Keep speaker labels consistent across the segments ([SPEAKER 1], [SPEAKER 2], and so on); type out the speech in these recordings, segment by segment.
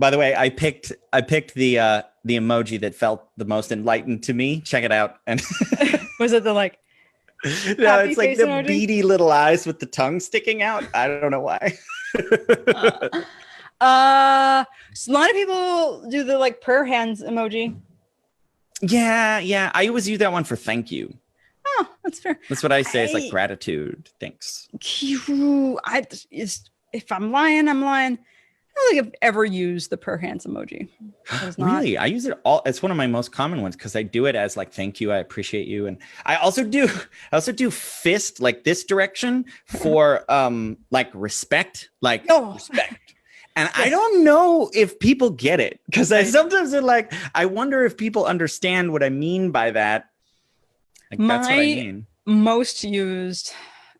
[SPEAKER 1] By the way, I picked the emoji that felt the most enlightened to me. Check it out. And
[SPEAKER 2] was it the like?
[SPEAKER 1] No, it's like the
[SPEAKER 2] emoji?
[SPEAKER 1] beady little eyes with the tongue sticking out. I don't know why.
[SPEAKER 2] So a lot of people do the like prayer hands emoji.
[SPEAKER 1] Yeah. I always use that one for thank you.
[SPEAKER 2] Oh, that's fair.
[SPEAKER 1] That's what I say. It's like gratitude. Thanks.
[SPEAKER 2] If I'm lying, I'm lying. I don't think I've ever used the prayer hands emoji.
[SPEAKER 1] Really? I use it all. It's one of my most common ones because I do it as like, thank you. I appreciate you. And I also do fist like this direction for like respect, respect. And yes. I don't know if people get it because sometimes they're like, I wonder if people understand what I mean by that. Like, that's what I mean.
[SPEAKER 2] Most used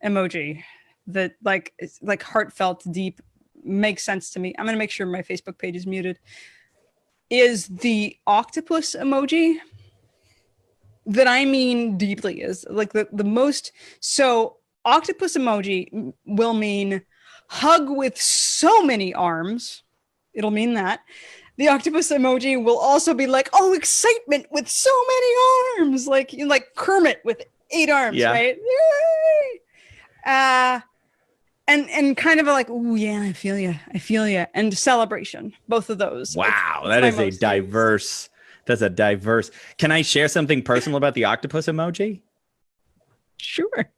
[SPEAKER 2] emoji that like it's like heartfelt, deep, makes sense to me. I'm going to make sure my Facebook page is muted. Is the octopus emoji that I mean deeply is like the most. So octopus emoji will mean hug with so many arms. It'll mean that. The octopus emoji will also be like, oh, excitement with so many arms. Like Kermit with 8 arms, right? Yay! And kind of like, oh yeah, I feel you, and celebration, both of those.
[SPEAKER 1] Wow, that's a diverse. Can I share something personal about the octopus emoji?
[SPEAKER 2] Sure.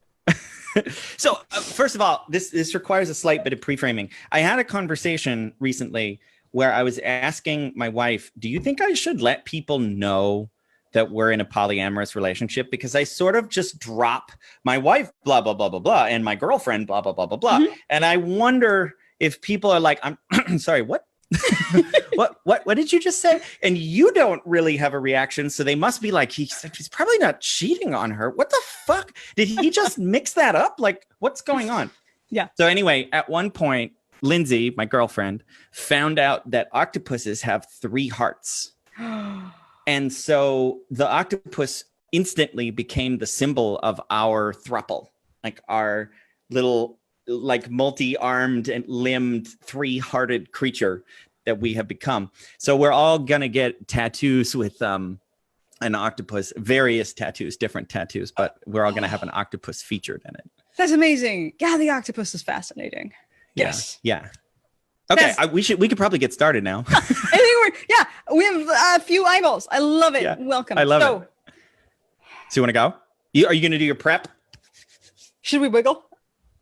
[SPEAKER 1] So first of all, this requires a slight bit of pre-framing. I had a conversation recently where I was asking my wife, do you think I should let people know that we're in a polyamorous relationship? Because I sort of just drop my wife, blah, blah, blah, blah, blah, and my girlfriend, blah, blah, blah, blah, blah. Mm-hmm. And I wonder if people are like, I'm sorry, what? what did you just say? And you don't really have a reaction. So they must be like, he's probably not cheating on her. What the fuck? Did he just mix that up? Like, what's going on?
[SPEAKER 2] Yeah.
[SPEAKER 1] So anyway, at one point, Lindsay, my girlfriend, found out that octopuses have 3 hearts. And so the octopus instantly became the symbol of our throuple, like our little, like multi-armed and limbed 3-hearted creature that we have become. So we're all gonna get tattoos with an octopus, various tattoos, different tattoos, but we're all gonna have an octopus featured in it.
[SPEAKER 2] That's amazing. Yeah, the octopus is fascinating. Yes.
[SPEAKER 1] Yeah. Okay, we could probably get started now.
[SPEAKER 2] I think we have a few eyeballs. I love it. Yeah, welcome.
[SPEAKER 1] I love it. So you want to go? Are you going to do your prep?
[SPEAKER 2] Should we wiggle?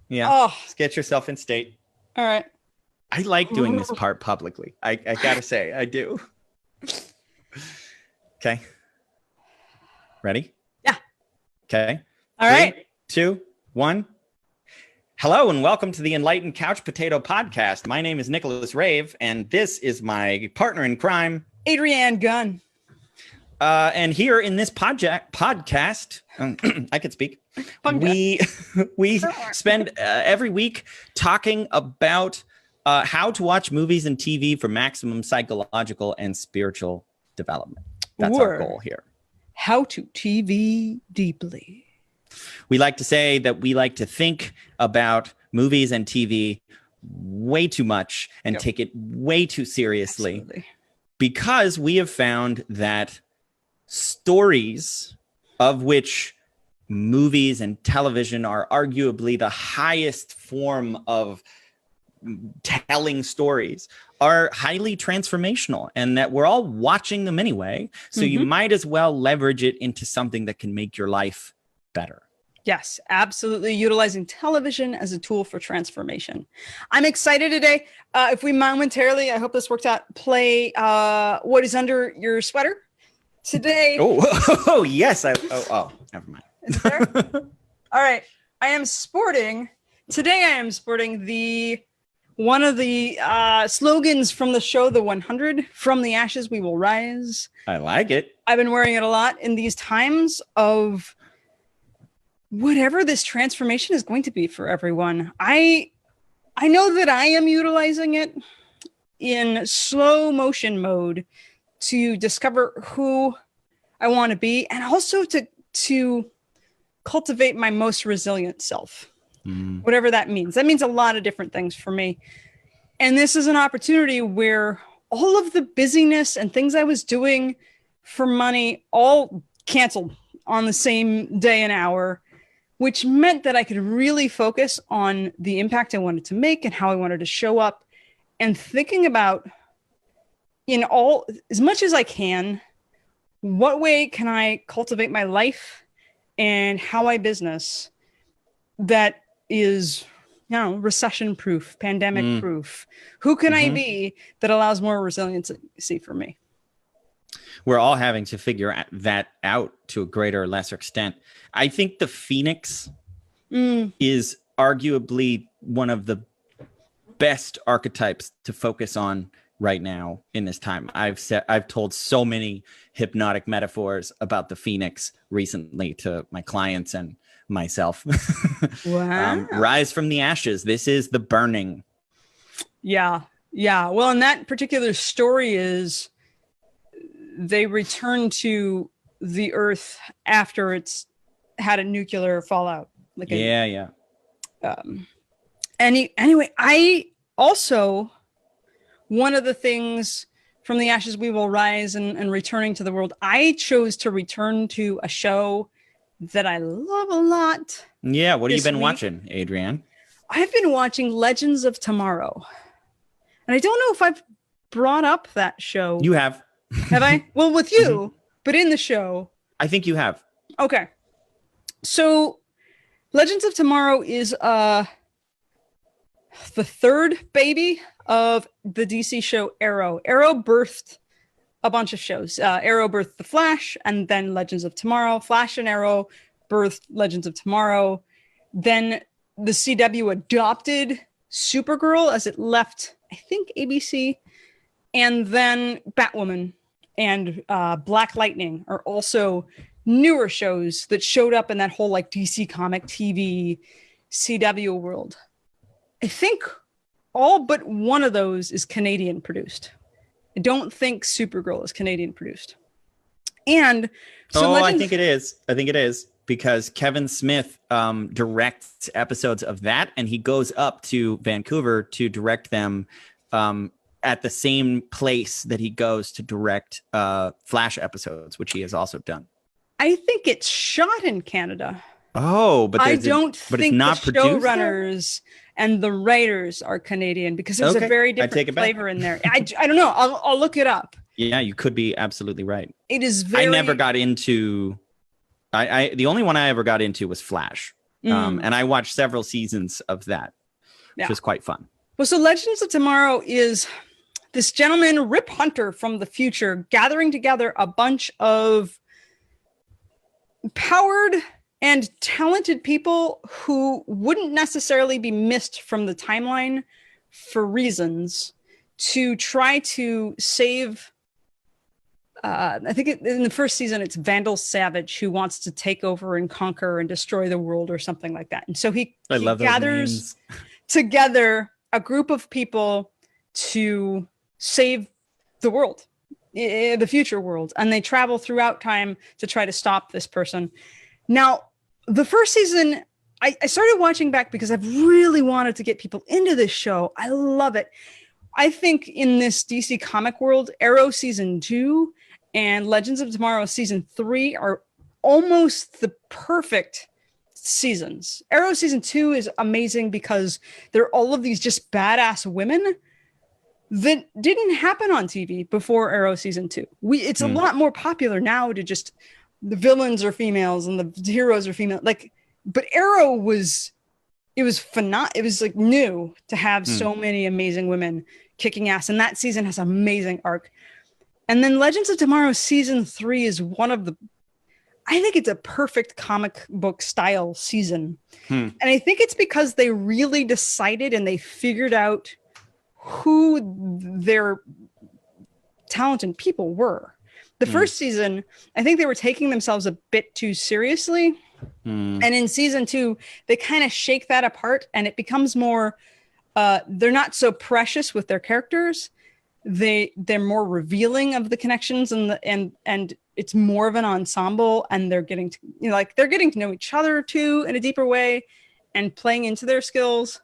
[SPEAKER 1] Yeah. Oh. Just get yourself in state.
[SPEAKER 2] All right.
[SPEAKER 1] I like doing this part publicly. I got to say, I do. Okay. Ready?
[SPEAKER 2] Yeah.
[SPEAKER 1] Okay.
[SPEAKER 2] All right.
[SPEAKER 1] 3, 2, 1. Hello and welcome to the Enlightened Couch Potato podcast. My name is Nicholas Rave, and this is my partner in crime,
[SPEAKER 2] Adrianne Gunn.
[SPEAKER 1] And here in this podcast, I could speak. We spend every week talking about how to watch movies and TV for maximum psychological and spiritual development. That's our goal here.
[SPEAKER 2] How to TV deeply.
[SPEAKER 1] We like to say that we like to think about movies and TV way too much and take it way too seriously. Absolutely. Because we have found that stories, of which movies and television are arguably the highest form of telling stories, are highly transformational, and that we're all watching them anyway. So you might as well leverage it into something that can make your life better.
[SPEAKER 2] Yes, absolutely. Utilizing television as a tool for transformation. I'm excited today. If we momentarily, I hope this worked out, play What Is Under Your Sweater today.
[SPEAKER 1] Oh yes. Never mind.
[SPEAKER 2] Is it there? All right. I am sporting one of the slogans from the show, The 100, From the Ashes We Will Rise.
[SPEAKER 1] I like it.
[SPEAKER 2] I've been wearing it a lot in these times of whatever this transformation is going to be for everyone. I know that I am utilizing it in slow motion mode to discover who I want to be, and also to cultivate my most resilient self, whatever that means. That means a lot of different things for me. And this is an opportunity where all of the busyness and things I was doing for money all canceled on the same day and hour, which meant that I could really focus on the impact I wanted to make and how I wanted to show up, and thinking about, in all, as much as I can, what way can I cultivate my life and how I business that is, you know, recession proof, pandemic proof. Who can I be that allows more resiliency for me?
[SPEAKER 1] We're all having to figure that out to a greater or lesser extent. I think the Phoenix is arguably one of the best archetypes to focus on right now in this time. I've told so many hypnotic metaphors about the Phoenix recently to my clients and myself.
[SPEAKER 2] Wow.
[SPEAKER 1] Rise from the ashes. This is the burning.
[SPEAKER 2] Yeah. Well, and that particular story is they return to the Earth after it's had a nuclear fallout. Anyway, I also, one of the things from the ashes we will rise and returning to the world, I chose to return to a show that I love a lot.
[SPEAKER 1] Yeah, what have you been watching, Adrianne?
[SPEAKER 2] I've been watching Legends of Tomorrow. And I don't know if I've brought up that show.
[SPEAKER 1] You have.
[SPEAKER 2] Have I? Well, with you, but in the show.
[SPEAKER 1] I think you have.
[SPEAKER 2] Okay. So Legends of Tomorrow is the third baby of the DC show Arrow. Arrow birthed a bunch of shows. Arrow birthed The Flash and then Legends of Tomorrow. Flash and Arrow birthed Legends of Tomorrow. Then the CW adopted Supergirl as it left, I think, ABC. And then Batwoman and Black Lightning are also newer shows that showed up in that whole like DC comic TV CW world. I think all but one of those is Canadian produced. I don't think Supergirl is Canadian produced. And so
[SPEAKER 1] I think it is because Kevin Smith directs episodes of that, and he goes up to Vancouver to direct them at the same place that he goes to direct Flash episodes, which he has also done.
[SPEAKER 2] I think it's shot in Canada.
[SPEAKER 1] Oh, but
[SPEAKER 2] I don't
[SPEAKER 1] but
[SPEAKER 2] think
[SPEAKER 1] it's not
[SPEAKER 2] the showrunners and the writers are Canadian, because there's a very different flavor in there. I don't know. I'll look it up.
[SPEAKER 1] Yeah, you could be absolutely right.
[SPEAKER 2] It is very.
[SPEAKER 1] I never got into. The only one I ever got into was Flash, and I watched several seasons of that, which was quite fun.
[SPEAKER 2] Well, so Legends of Tomorrow is this gentleman, Rip Hunter from the future, gathering together a bunch of powered and talented people who wouldn't necessarily be missed from the timeline for reasons to try to save. I think in the first season, it's Vandal Savage who wants to take over and conquer and destroy the world or something like that. And so he gathers together a group of people to save the world, the future world. And they travel throughout time to try to stop this person. Now, the first season, I started watching back because I've really wanted to get people into this show. I love it. I think in this DC comic world, Arrow season 2 and Legends of Tomorrow season 3 are almost the perfect seasons. Arrow season 2 is amazing because there are all of these just badass women that didn't happen on TV before Arrow season 2. It's a lot more popular now to just the villains are females and the heroes are female. But Arrow was phenomenal. It was like new to have so many amazing women kicking ass, and that season has an amazing arc. And then Legends of Tomorrow season 3 is I think it's a perfect comic book style season. And I think it's because they really decided and they figured out who their talented people were. The first season, I think they were taking themselves a bit too seriously. And in season 2, they kind of shake that apart, and it becomes more, they're not so precious with their characters. They're more revealing of the connections and it's more of an ensemble, and they're getting to, they're getting to know each other too in a deeper way and playing into their skills.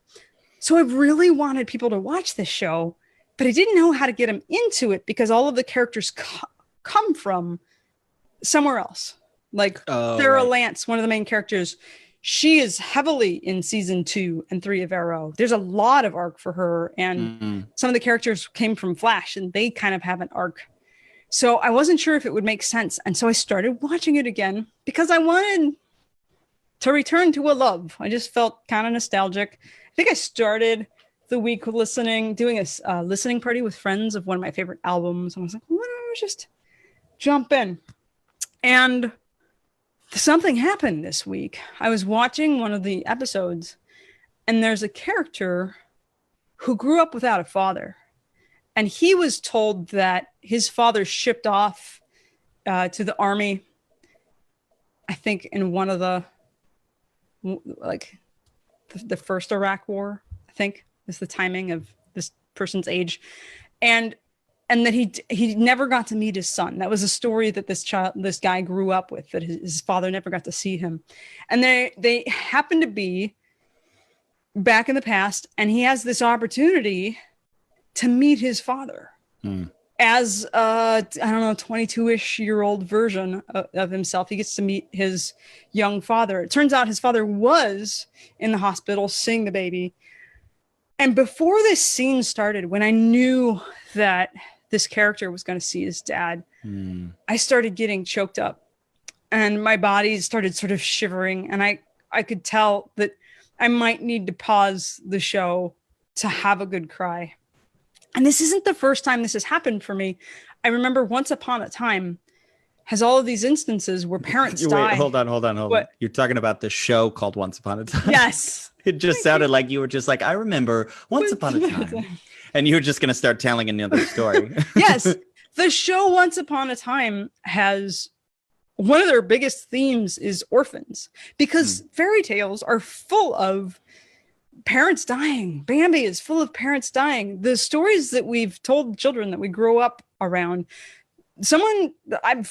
[SPEAKER 2] So I've really wanted people to watch this show but I didn't know how to get him into it because all of the characters come from somewhere else. Like Sarah Lance, one of the main characters, she is heavily in season 2 and 3 of Arrow. There's a lot of arc for her, and some of the characters came from Flash, and they kind of have an arc. So I wasn't sure if it would make sense, and so I started watching it again because I wanted to return to a love. I just felt kind of nostalgic. I think I started the week doing a listening party with friends of one of my favorite albums. And I was like, why don't I just jump in? And something happened this week. I was watching one of the episodes, and there's a character who grew up without a father. And he was told that his father shipped off to the army, I think in one of the first Iraq War, I think is the timing of this person's age, and that he never got to meet his son. That was a story that this guy grew up with, that his father never got to see him, and they happen to be back in the past, and he has this opportunity to meet his father as I don't know, 22-ish year old version of himself. He gets to meet his young father. It turns out his father was in the hospital seeing the baby. And before this scene started, when I knew that this character was going to see his dad, I started getting choked up, and my body started sort of shivering. And I could tell that I might need to pause the show to have a good cry. And this isn't the first time this has happened for me. I remember Once Upon a Time has all of these instances where parents die.
[SPEAKER 1] Wait, hold on. What? You're talking about the show called Once Upon a Time?
[SPEAKER 2] Yes.
[SPEAKER 1] It just sounded like you were just like, I remember Once Upon a Time. And you were just going to start telling another story.
[SPEAKER 2] Yes. The show Once Upon a Time has one of their biggest themes is orphans, because fairy tales are full of parents dying. Bambi is full of parents dying. The stories that we've told children that we grow up around, I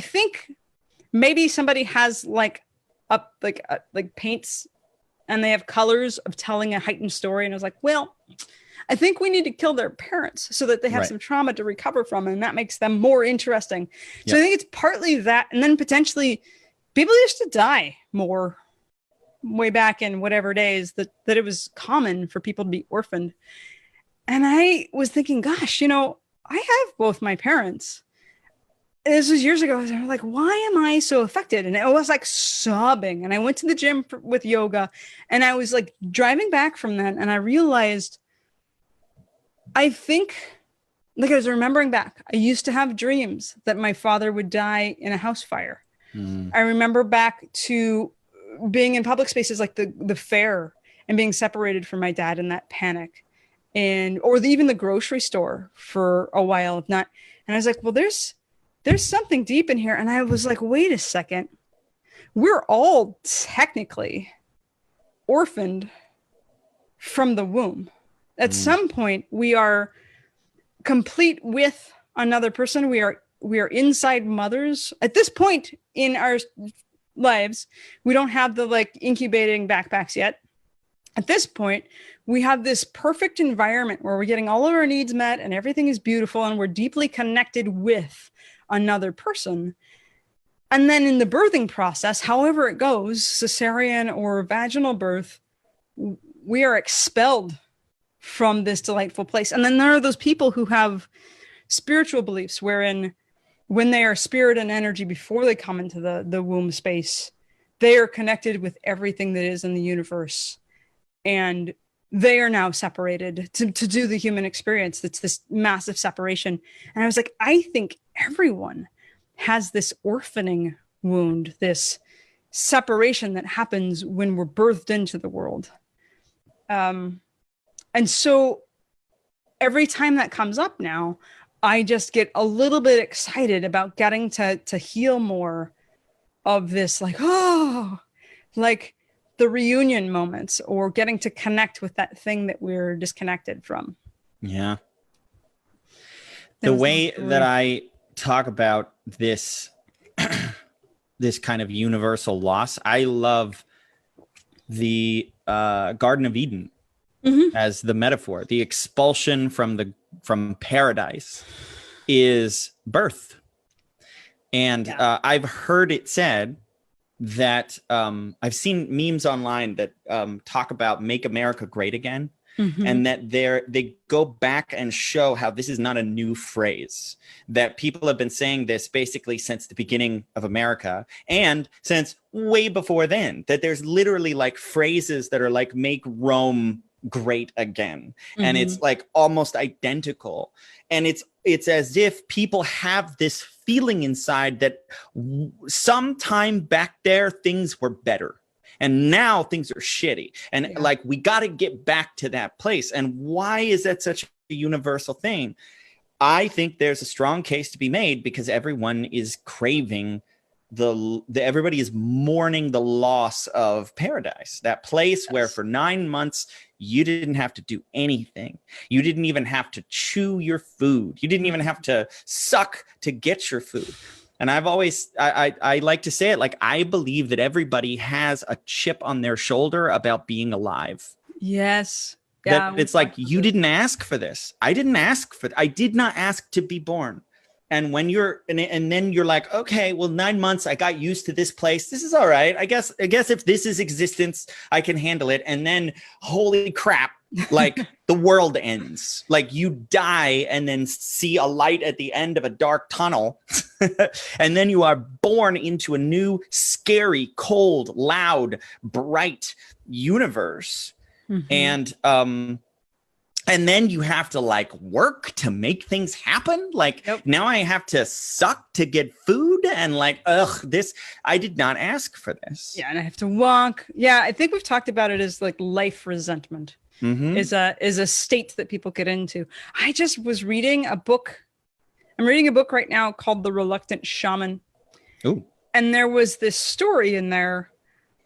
[SPEAKER 2] think maybe somebody has like paints, and they have colors of telling a heightened story. And I was like, well, I think we need to kill their parents so that they have some trauma to recover from, and that makes them more interesting. So I think it's partly that, and then potentially people used to die more way back in whatever days that it was common for people to be orphaned. And I was thinking, gosh, I have both my parents. This was years ago. I was like, why am I so affected? And I was like sobbing. And I went to the gym with yoga, and I was like driving back from that, and I realized, I think, like, I was remembering back, I used to have dreams that my father would die in a house fire. I remember back to being in public spaces like the fair and being separated from my dad in that panic, or even the grocery store for a while, if not. And I was like, well, there's something deep in here. And I was like, wait a second, we're all technically orphaned from the womb. At some point, we are complete with another person. We are inside mothers. At this point in our lives, we don't have the like incubating backpacks yet. At this point, we have this perfect environment where we're getting all of our needs met and everything is beautiful, and we're deeply connected with another person. And then in the birthing process, however it goes, cesarean or vaginal birth, we are expelled from this delightful place. And then there are those people who have spiritual beliefs wherein when they are spirit and energy before they come into the womb space, they are connected with everything that is in the universe. And they are now separated to do the human experience. It's this massive separation. And I was like, I think everyone has this orphaning wound, this separation that happens when we're birthed into the world. And so every time that comes up now, I just get a little bit excited about getting to heal more of this, like the reunion moments, or getting to connect with that thing that we're disconnected from.
[SPEAKER 1] Yeah. The way that I talk about this, this kind of universal loss, I love the Garden of Eden as the metaphor. The expulsion from paradise is birth. And I've heard it said that I've seen memes online that talk about make America great again. And that they go back and show how this is not a new phrase, that people have been saying this basically since the beginning of America and since way before then, that there's literally like phrases that are like make Rome great again. And it's like almost identical. And it's as if people have this feeling inside that sometime back there things were better. And now things are shitty. And like, we got to get back to that place. And why is that such a universal thing? I think there's a strong case to be made because everyone is craving everybody is mourning the loss of paradise, that place where for 9 months, you didn't have to do anything. You didn't even have to chew your food. You didn't even have to suck to get your food. And I've always, I like to say it like, I believe that everybody has a chip on their shoulder about being alive.
[SPEAKER 2] Yes.
[SPEAKER 1] That it's like, you didn't ask for this. I did not ask to be born. And when and then you're like, okay, well, 9 months, I got used to this place. This is all right. I guess if this is existence, I can handle it. And then, holy crap, like the world ends. Like you die and then see a light at the end of a dark tunnel. And then you are born into a new, scary, cold, loud, bright universe. And then you have to like work to make things happen. Like now I have to suck to get food and like, I did not ask for this.
[SPEAKER 2] Yeah. And I have to walk. Yeah. I think we've talked about it as like life resentment is a state that people get into. I just was reading a book. I'm reading a book right now called The Reluctant Shaman.
[SPEAKER 1] Ooh.
[SPEAKER 2] And there was this story in there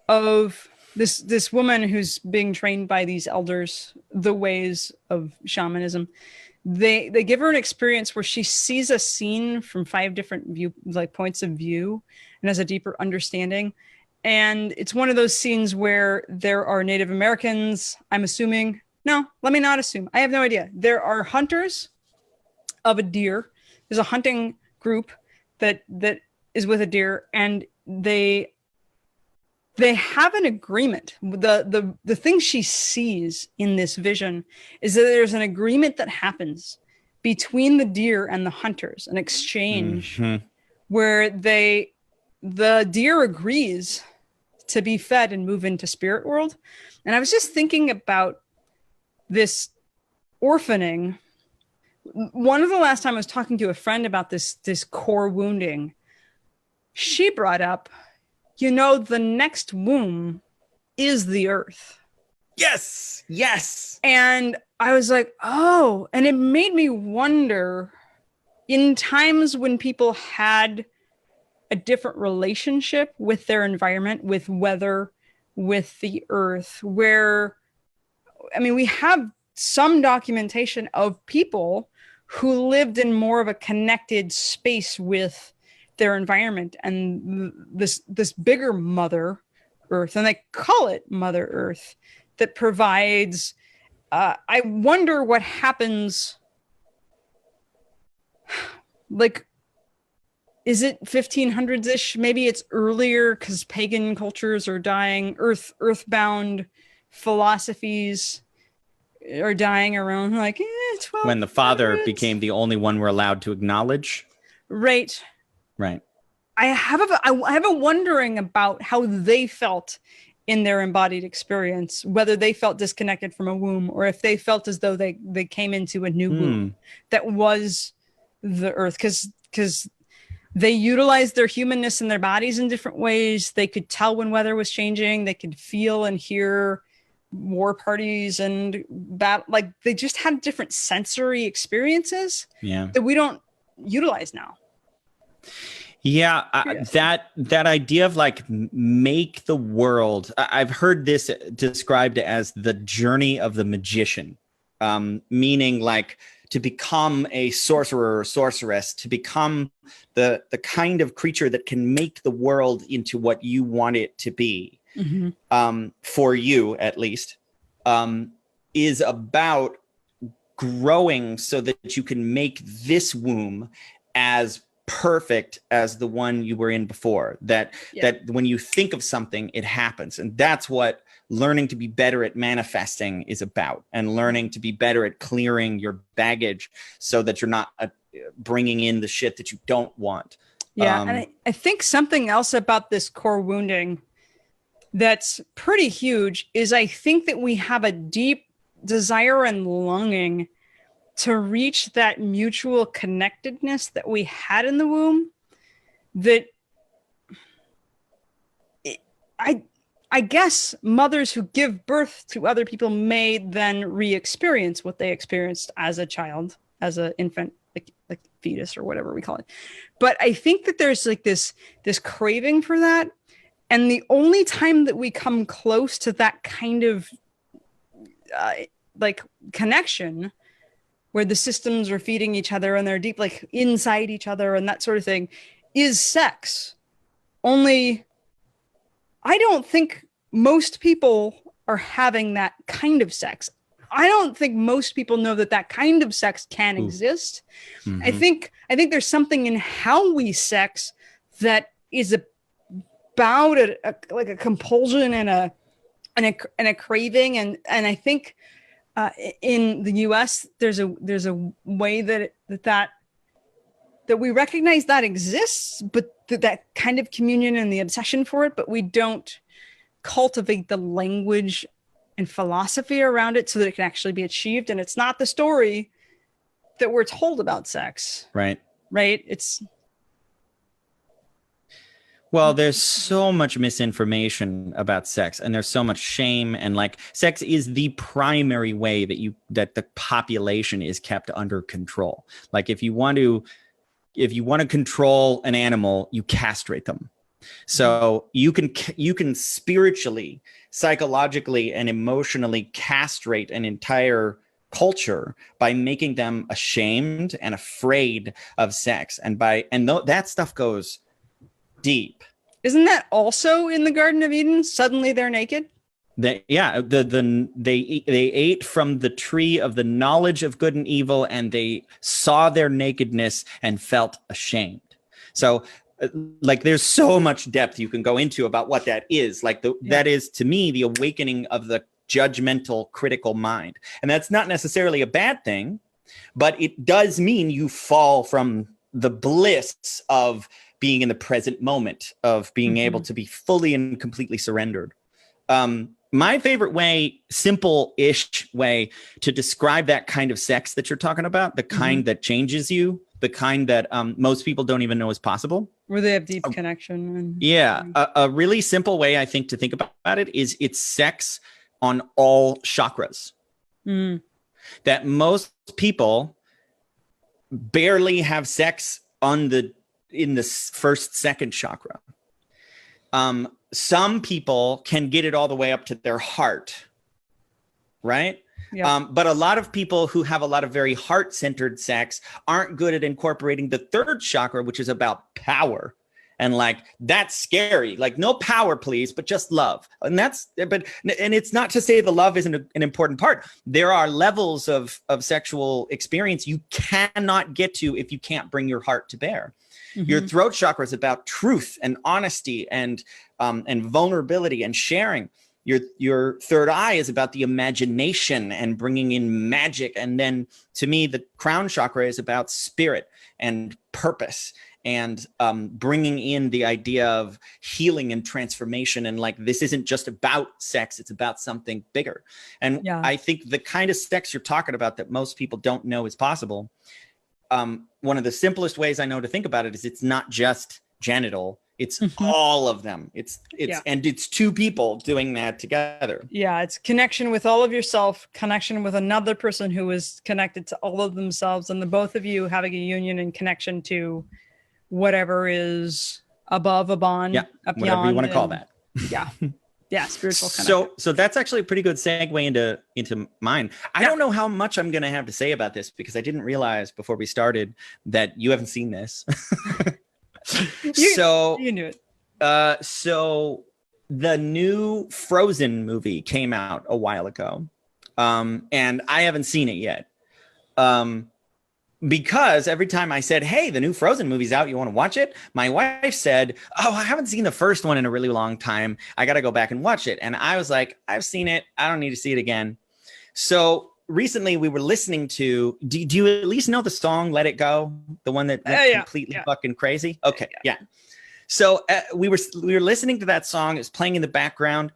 [SPEAKER 2] of this woman who's being trained by these elders, the ways of shamanism. They give her an experience where she sees a scene from 5 different points of view and has a deeper understanding. And it's one of those scenes where there are Native Americans, I'm assuming. No, let me not assume. I have no idea. There are hunters of a deer. There's a hunting group that is with a deer, and they have an agreement. The thing she sees in this vision is that there's an agreement that happens between the deer and the hunters, an exchange where the deer agrees to be fed and move into spirit world. And I was just thinking about this orphaning. One of the last time I was talking to a friend about this core wounding, she brought up, the next womb is the earth.
[SPEAKER 1] Yes. Yes.
[SPEAKER 2] And I was like, oh, and it made me wonder in times when people had a different relationship with their environment, with weather, with the earth, where, we have some documentation of people who lived in more of a connected space with their environment and this bigger Mother Earth, and they call it Mother Earth, that provides. I wonder what happens. Like, is it 1500s ish? Maybe it's earlier because pagan cultures are dying. Earthbound philosophies are dying around like 1200s.
[SPEAKER 1] When the father became the only one we're allowed to acknowledge.
[SPEAKER 2] Right. I have a wondering about how they felt in their embodied experience, whether they felt disconnected from a womb or if they felt as though they came into a new womb that was the earth, because they utilized their humanness in their bodies in different ways. They could tell when weather was changing. They could feel and hear war parties and like they just had different sensory experiences that we don't utilize now.
[SPEAKER 1] Yeah, that idea of like make the world. I've heard this described as the journey of the magician, meaning like to become a sorcerer or sorceress, to become the kind of creature that can make the world into what you want it to be, for you at least. is about growing so that you can make this womb as perfect as the one you were in before. That when you think of something, it happens. And that's what learning to be better at manifesting is about, and learning to be better at clearing your baggage so that you're not bringing in the shit that you don't want.
[SPEAKER 2] Yeah. And I think something else about this core wounding that's pretty huge is I think that we have a deep desire and longing to reach that mutual connectedness that we had in the womb, that I guess mothers who give birth to other people may then re-experience what they experienced as a child, as an infant, like fetus or whatever we call it. But I think that there's like this craving for that. And the only time that we come close to that kind of like connection, where the systems are feeding each other and they're deep, like inside each other and that sort of thing, is sex. Only I don't think most people are having that kind of sex. I don't think most people know that that kind of sex can exist. Mm-hmm. I think there's something in how we sex that is about like a compulsion and a craving, and I think in the US there's a way that we recognize that exists, but that kind of communion and the obsession for it, but we don't cultivate the language and philosophy around it so that it can actually be achieved. And it's not the story that we're told about sex.
[SPEAKER 1] Right.
[SPEAKER 2] It's
[SPEAKER 1] well, there's so much misinformation about sex, and there's so much shame, and like sex is the primary way that the population is kept under control. Like if you want to control an animal, you castrate them. So you can spiritually, psychologically, and emotionally castrate an entire culture by making them ashamed and afraid of sex, that stuff goes deep.
[SPEAKER 2] Isn't that also in the Garden of Eden? Suddenly they're naked.
[SPEAKER 1] They ate from the tree of the knowledge of good and evil, and they saw their nakedness and felt ashamed. So like there's so much depth you can go into about what that is. Like that is, to me, the awakening of the judgmental, critical mind. And that's not necessarily a bad thing, but it does mean you fall from the bliss of being in the present moment, of being able to be fully and completely surrendered. My favorite way, simple-ish way to describe that kind of sex that you're talking about, the kind that changes you, the kind that most people don't even know is possible.
[SPEAKER 2] Where they have deep connection.
[SPEAKER 1] A really simple way, I think, to think about it is it's sex on all chakras. That most people barely have sex in the first, second chakra. Some people can get it all the way up to their heart, right? Yeah. But a lot of people who have a lot of very heart-centered sex aren't good at incorporating the third chakra, which is about power. And like, that's scary. Like, no power, please, but just love. And it's not to say the love isn't an important part. There are levels of sexual experience you cannot get to if you can't bring your heart to bear. Your throat chakra is about truth and honesty and vulnerability and sharing. Your third eye is about the imagination and bringing in magic. And then, to me, the crown chakra is about spirit and purpose and bringing in the idea of healing and transformation. And like, this isn't just about sex, it's about something bigger. And I think the kind of sex you're talking about that most people don't know is possible, one of the simplest ways I know to think about it is it's not just genital, it's all of them. And it's two people doing that together.
[SPEAKER 2] Yeah, it's connection with all of yourself, connection with another person who is connected to all of themselves, and the both of you having a union and connection to whatever is above, a bond,
[SPEAKER 1] whatever you want to call that.
[SPEAKER 2] Spiritual connection.
[SPEAKER 1] So that's actually a pretty good segue into mine. I don't know how much I'm going to have to say about this, because I didn't realize before we started that you haven't seen this.
[SPEAKER 2] You knew it.
[SPEAKER 1] So the new Frozen movie came out a while ago. and I haven't seen it yet. Because every time I said, hey, the new Frozen movie's out, you want to watch it? My wife said, oh, I haven't seen the first one in a really long time. I got to go back and watch it. And I was like, I've seen it. I don't need to see it again. So recently we were listening to, do you at least know the song Let It Go? The one that went completely fucking crazy? Okay, yeah. So we were listening to that song. It was playing in the background.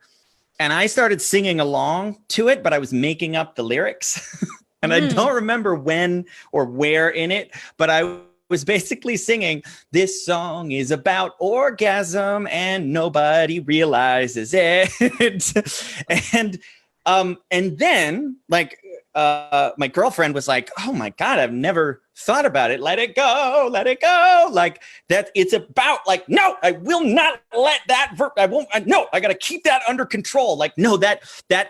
[SPEAKER 1] And I started singing along to it, but I was making up the lyrics. And I don't remember when or where in it, but I was basically singing, this song is about orgasm and nobody realizes it. And then like my girlfriend was like, oh my God, I've never thought about it. Let it go, let it go. Like that it's about like, no, I will not let that no, I got to keep that under control. Like, no, that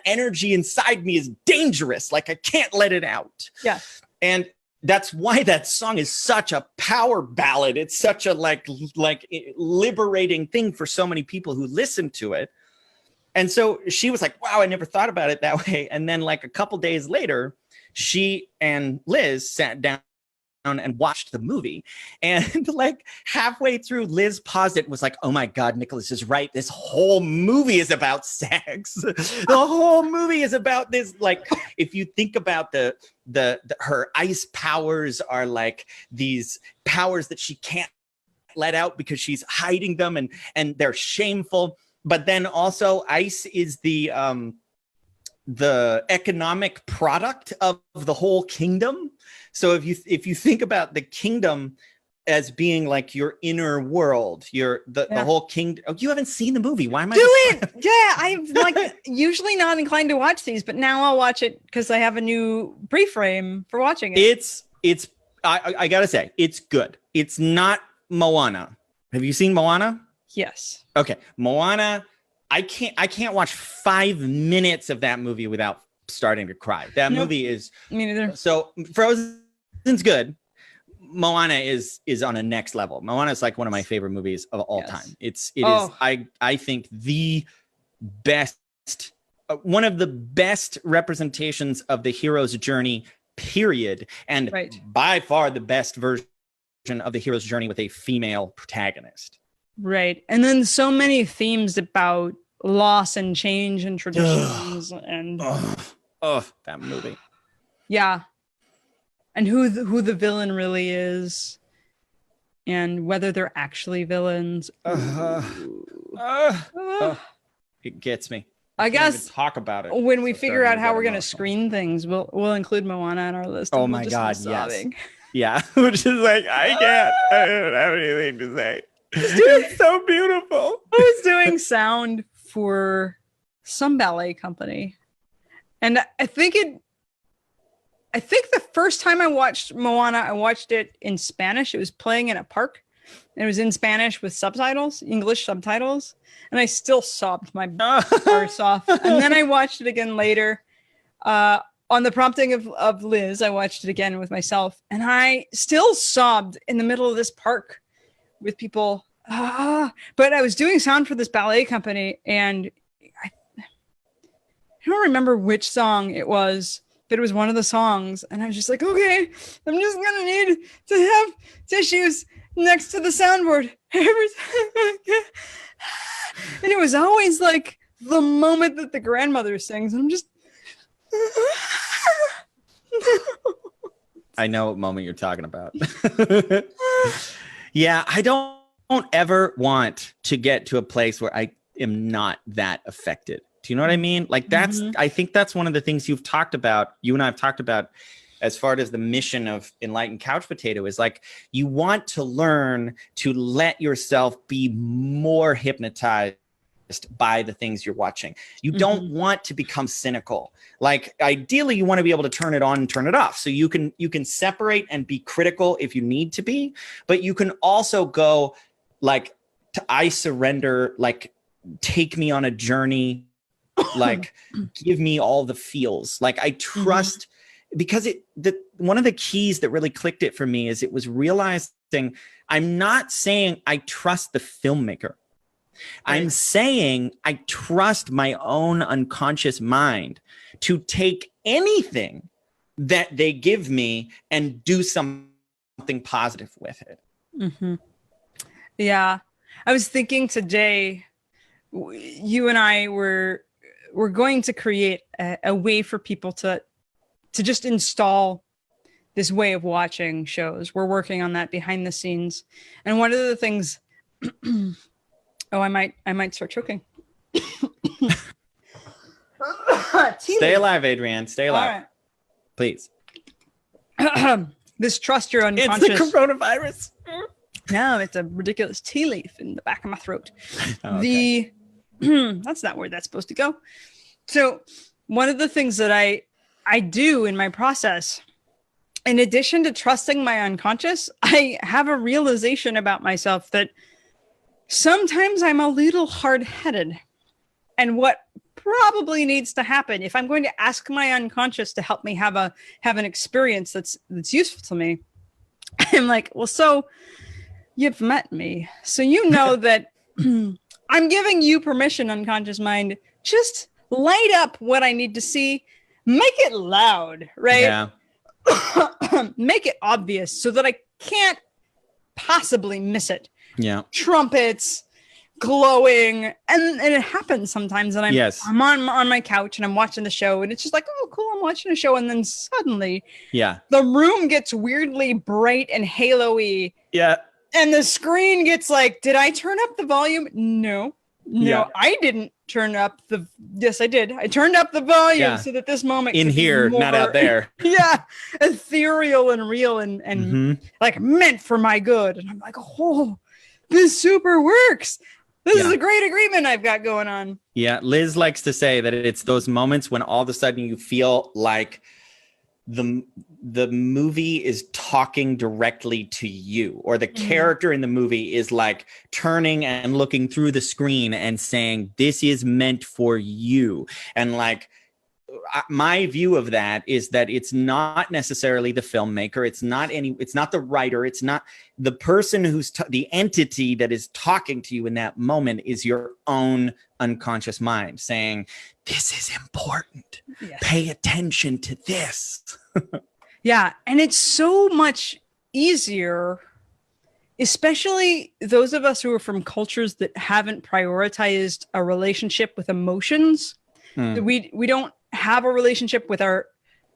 [SPEAKER 1] energy inside me is dangerous. Like I can't let it out.
[SPEAKER 2] Yeah.
[SPEAKER 1] And that's why that song is such a power ballad. It's such a like liberating thing for so many people who listen to it. And so she was like, wow, I never thought about it that way. And then like a couple days later, she and Liz sat down and watched the movie. And like halfway through, Liz paused it and was like, oh my God, Nicholas is right. This whole movie is about sex. The whole movie is about this. Like, if you think about her ice powers are like these powers that she can't let out because she's hiding them and they're shameful. But then also ice is the economic product of the whole kingdom. So if you think about the kingdom as being like your inner world, the whole kingdom. Oh, you haven't seen the movie. Why am I?
[SPEAKER 2] I'm like usually not inclined to watch these, but now I'll watch it because I have a new pre-frame for watching it. I gotta say, it's good. It's not Moana. Have you seen Moana? Yes.
[SPEAKER 1] Okay. Moana, I can't watch 5 minutes of that movie without starting to cry. That movie is
[SPEAKER 2] me neither.
[SPEAKER 1] So Frozen's good. Moana is on a next level. Moana is like one of my favorite movies of all time. It is I think the best one of the best representations of the hero's journey, period. And by far the best version of the hero's journey with a female protagonist.
[SPEAKER 2] Right. And then so many themes about loss and change and traditions and
[SPEAKER 1] that movie.
[SPEAKER 2] Yeah. And who the villain really is and whether they're actually villains.
[SPEAKER 1] It gets me.
[SPEAKER 2] I guess
[SPEAKER 1] talk about it.
[SPEAKER 2] When we figure out how we're going to screen things, we'll include Moana on our list.
[SPEAKER 1] Oh my God, yes. Yeah. Which is like, I don't have anything to say. It's so beautiful.
[SPEAKER 2] I was doing sound for some ballet company. And I think the first time I watched Moana, I watched it in Spanish. It was playing in a park. And it was in Spanish with subtitles, English subtitles. And I still sobbed my arse off. And then I watched it again later. On the prompting of Liz, I watched it again with myself. And I still sobbed in the middle of this park with people. But I was doing sound for this ballet company. And I don't remember which song it was. But it was one of the songs. And I was just like, okay, I'm just going to need to have tissues next to the soundboard. And it was always like the moment that the grandmother sings. And I'm just...
[SPEAKER 1] I know what moment you're talking about. Yeah, I don't ever want to get to a place where I am not that affected. Do you know what I mean? Like that's, I think that's one of the things you and I have talked about as far as the mission of Enlightened Couch Potato is like, you want to learn to let yourself be more hypnotized by the things you're watching. You don't want to become cynical. Like ideally you want to be able to turn it on and turn it off. So you can separate and be critical if you need to be, but you can also go like I surrender, like take me on a journey, like give me all the feels. Like I trust because one of the keys that really clicked it for me is it was realizing I'm not saying I trust the filmmaker. I'm saying I trust my own unconscious mind to take anything that they give me and do something positive with it.
[SPEAKER 2] Mm-hmm. Yeah. I was thinking today, you and I we're going to create a way for people to just install this way of watching shows. We're working on that behind the scenes. And one of the things, I might start choking.
[SPEAKER 1] Stay alive, Adrianne. Stay alive.
[SPEAKER 2] All right.
[SPEAKER 1] Please.
[SPEAKER 2] This trust your unconscious.
[SPEAKER 1] It's the coronavirus.
[SPEAKER 2] No, it's a ridiculous tea leaf in the back of my throat.
[SPEAKER 1] Oh, okay.
[SPEAKER 2] That's not where that's supposed to go. So one of the things that I do in my process, in addition to trusting my unconscious, I have a realization about myself that sometimes I'm a little hard-headed. And what probably needs to happen if I'm going to ask my unconscious to help me have an experience that's useful to me, I'm like, well, so you've met me, so you know that I'm giving you permission, unconscious mind, just light up what I need to see, make it loud, right?
[SPEAKER 1] Yeah.
[SPEAKER 2] Make it obvious so that I can't possibly miss it.
[SPEAKER 1] Yeah.
[SPEAKER 2] Trumpets, glowing, and it happens sometimes that I'm on my couch and I'm watching the show and it's just like, oh cool, I'm watching a show, and then suddenly the room gets weirdly bright and halo-y.
[SPEAKER 1] Yeah.
[SPEAKER 2] And the screen gets like, did I turn up the volume? No, I didn't turn up the. Yes, I did. I turned up the volume so that this moment
[SPEAKER 1] in here, more, not out there.
[SPEAKER 2] Ethereal and real and like meant for my good. And I'm like, oh, this super works. This is a great agreement I've got going on.
[SPEAKER 1] Yeah, Liz likes to say that it's those moments when all of a sudden you feel like the movie is talking directly to you, or the character in the movie is like turning and looking through the screen and saying, this is meant for you. And like, my view of that is that it's not necessarily the filmmaker. It's not the writer. It's not the person who's the entity that is talking to you in that moment is your own unconscious mind saying, this is important. Yes. Pay attention to this.
[SPEAKER 2] Yeah. And it's so much easier, especially those of us who are from cultures that haven't prioritized a relationship with emotions. We don't have a relationship with our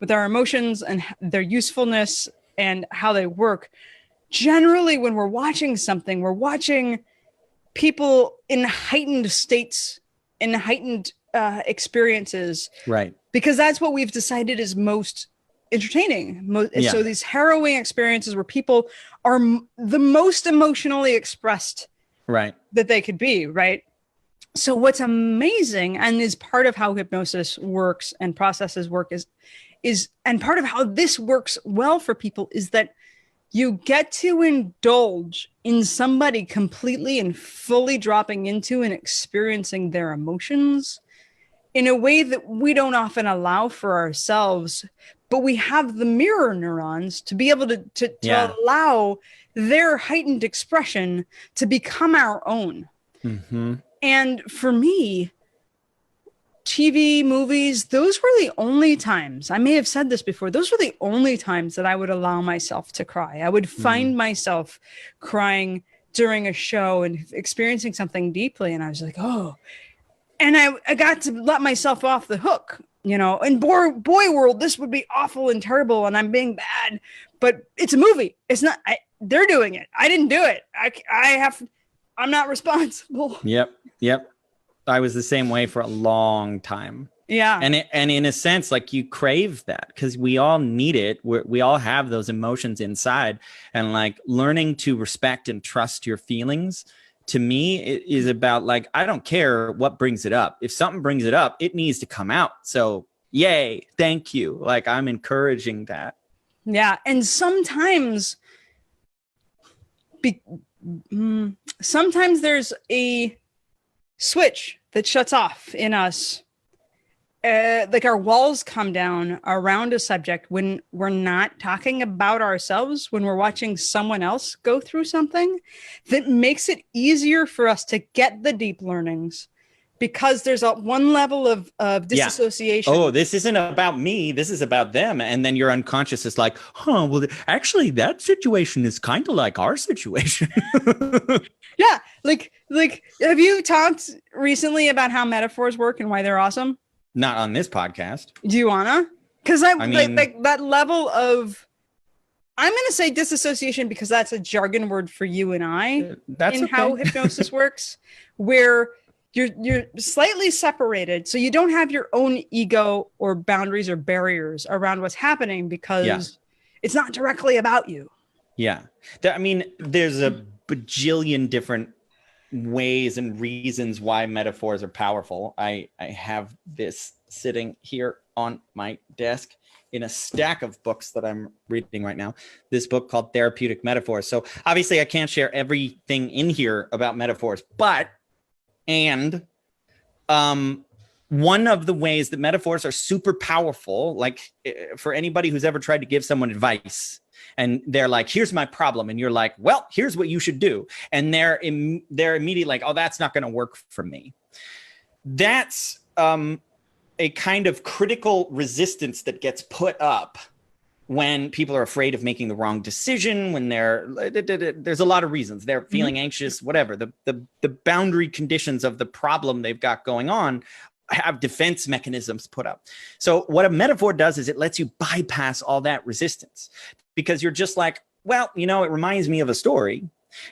[SPEAKER 2] emotions and their usefulness and how they work. Generally, when we're watching something, we're watching people in heightened states, in heightened experiences,
[SPEAKER 1] right?
[SPEAKER 2] Because that's what we've decided is most entertaining. So these harrowing experiences where people are the most emotionally expressed,
[SPEAKER 1] right,
[SPEAKER 2] that they could be, right? So what's amazing and is part of how hypnosis works and processes work is and part of how this works well for people is that you get to indulge in somebody completely and fully dropping into and experiencing their emotions in a way that we don't often allow for ourselves, but we have the mirror neurons to be able to allow their heightened expression to become our own.
[SPEAKER 1] Mm-hmm.
[SPEAKER 2] And for me, TV, movies, those were the only times, I may have said this before, those were the only times that I would allow myself to cry. I would find myself crying during a show and experiencing something deeply. And I was like, oh, and I got to let myself off the hook, you know, in boy world, this would be awful and terrible. And I'm being bad, but it's a movie. It's not, they're doing it. I didn't do it. I'm not responsible.
[SPEAKER 1] Yep. I was the same way for a long time.
[SPEAKER 2] Yeah.
[SPEAKER 1] And in a sense, like you crave that because we all need it. We all have those emotions inside, and like learning to respect and trust your feelings to me it is about like, I don't care what brings it up. If something brings it up, it needs to come out. So yay. Thank you. Like I'm encouraging that.
[SPEAKER 2] Yeah. And sometimes sometimes there's a switch that shuts off in us like our walls come down around a subject when we're not talking about ourselves, when we're watching someone else go through something, that makes it easier for us to get the deep learnings, because there's a one level of disassociation.
[SPEAKER 1] Oh, this isn't about me. This is about them. And then your unconscious is like, well, actually, that situation is kind of like our situation.
[SPEAKER 2] Yeah. Like, have you talked recently about how metaphors work and why they're awesome?
[SPEAKER 1] Not on this podcast.
[SPEAKER 2] Do you wanna? Because I mean, like that level of, I'm gonna say disassociation because that's a jargon word for you and I.
[SPEAKER 1] That's okay.
[SPEAKER 2] How hypnosis works, where you're slightly separated, so you don't have your own ego or boundaries or barriers around what's happening, because it's not directly about you.
[SPEAKER 1] Yeah, I mean, there's a bajillion different ways and reasons why metaphors are powerful. I have this sitting here on my desk in a stack of books that I'm reading right now, this book called Therapeutic Metaphor. So obviously I can't share everything in here about metaphors, but one of the ways that metaphors are super powerful, like for anybody who's ever tried to give someone advice, and they're like, here's my problem. And you're like, well, here's what you should do. And they're immediately like, oh, that's not going to work for me. That's a kind of critical resistance that gets put up when people are afraid of making the wrong decision, when there's a lot of reasons. They're feeling anxious, whatever. The boundary conditions of the problem they've got going on have defense mechanisms put up. So what a metaphor does is it lets you bypass all that resistance, because you're just like, well, it reminds me of a story.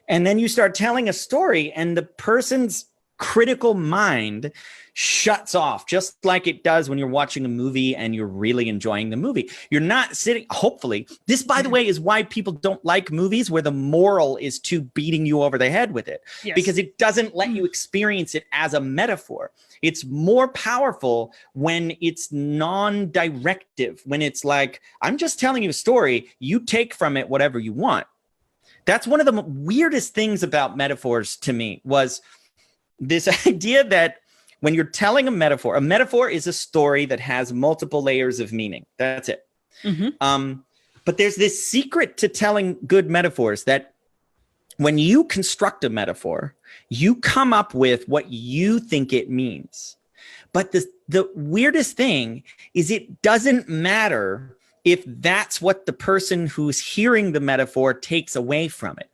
[SPEAKER 1] And then you start telling a story and the person's critical mind shuts off, just like it does when you're watching a movie and you're really enjoying the movie. You're not sitting, hopefully. This, by the way, is why people don't like movies where the moral is too beating you over the head with it, because it doesn't let you experience it as a metaphor. It's more powerful when it's non-directive, when it's like, I'm just telling you a story, you take from it whatever you want. That's one of the weirdest things about metaphors to me, was this idea that when you're telling a metaphor is a story that has multiple layers of meaning. That's it. But there's this secret to telling good metaphors, that when you construct a metaphor, you come up with what you think it means. But the weirdest thing is it doesn't matter if that's what the person who's hearing the metaphor takes away from it.